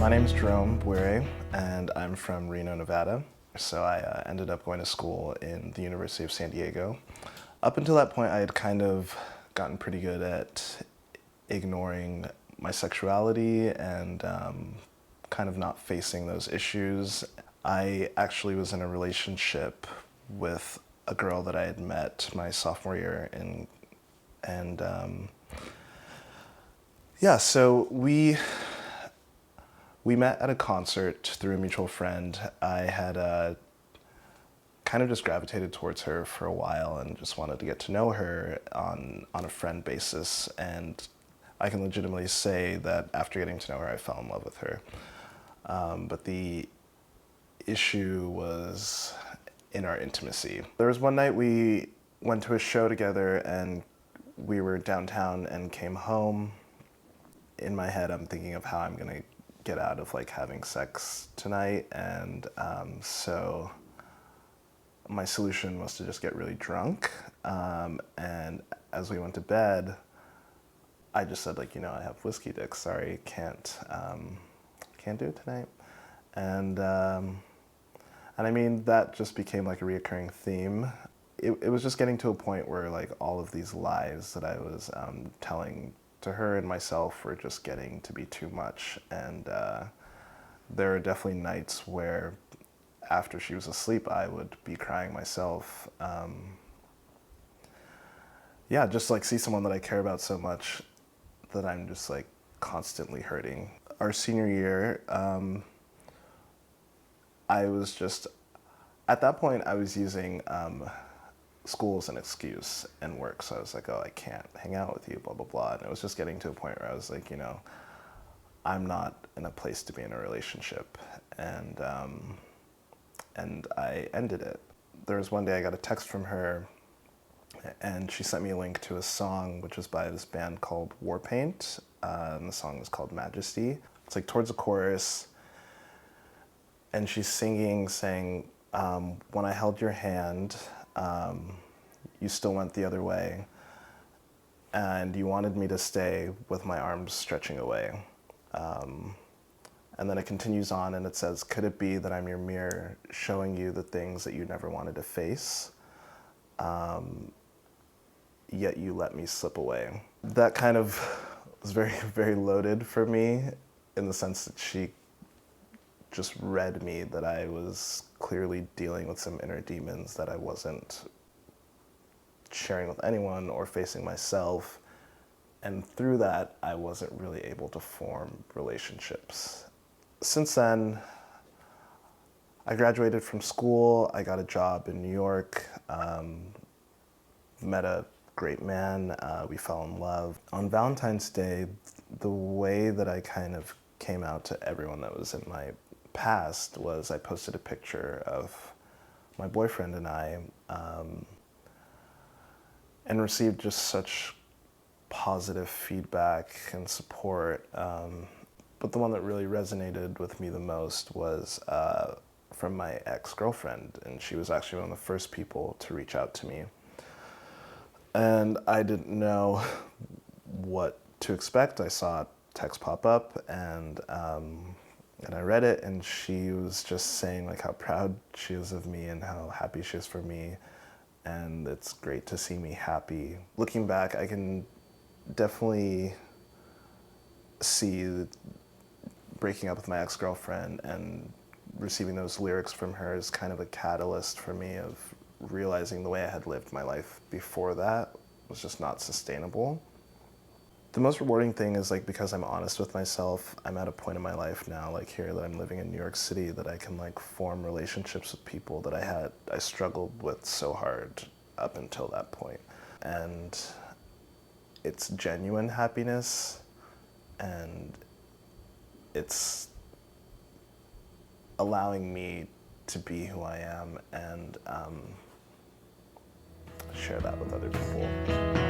My name is Jerome Bwire, and I'm from Reno, Nevada. So I ended up going to school in the University of San Diego. Up until that point, I had kind of gotten pretty good at ignoring my sexuality and kind of not facing those issues. I actually was in a relationship with a girl that I had met my sophomore year so we met at a concert through a mutual friend. I had kind of just gravitated towards her for a while and just wanted to get to know her on a friend basis. And I can legitimately say that after getting to know her, I fell in love with her. But the issue was in our intimacy. There was one night we went to a show together and we were downtown and came home. In my head, I'm thinking of how I'm gonna get out of like having sex tonight, and so my solution was to just get really drunk. And as we went to bed, I just said, like, I have whiskey dick. Sorry, can't do it tonight. And I mean, that just became like a reoccurring theme. It was just getting to a point where like all of these lies that I was telling to her and myself were just getting to be too much. And there are definitely nights where after she was asleep, I would be crying myself. Just like see someone that I care about so much that I'm just like constantly hurting. Our senior year, I was just, at that point I was using school as an excuse and work. So I was like, oh, I can't hang out with you, blah, blah, blah. And it was just getting to a point where I was like, I'm not in a place to be in a relationship. And I ended it. There was one day I got a text from her and she sent me a link to a song which was by this band called Warpaint. And the song is called Majesty. It's like towards the chorus. And she's singing, saying, when I held your hand, you still went the other way. And you wanted me to stay with my arms stretching away. And then it continues on and it says, could it be that I'm your mirror showing you the things that you never wanted to face, yet you let me slip away. That kind of was very, very loaded for me in the sense that she just read me that I was clearly dealing with some inner demons that I wasn't sharing with anyone or facing myself. And through that, I wasn't really able to form relationships. Since then, I graduated from school, I got a job in New York, met a great man, we fell in love. On Valentine's Day, the way that I kind of came out to everyone that was in my past was I posted a picture of my boyfriend and I, and received just such positive feedback and support. But the one that really resonated with me the most was from my ex-girlfriend, and she was actually one of the first people to reach out to me. And I didn't know what to expect. I saw a text pop up, and I read it, and she was just saying like how proud she is of me and how happy she is for me, and it's great to see me happy. Looking back, I can definitely see breaking up with my ex-girlfriend and receiving those lyrics from her as kind of a catalyst for me of realizing the way I had lived my life before that was just not sustainable. The most rewarding thing is like, because I'm honest with myself, I'm at a point in my life now, like here that I'm living in New York City, that I can like form relationships with people that I struggled with so hard up until that point. And it's genuine happiness, and it's allowing me to be who I am and share that with other people.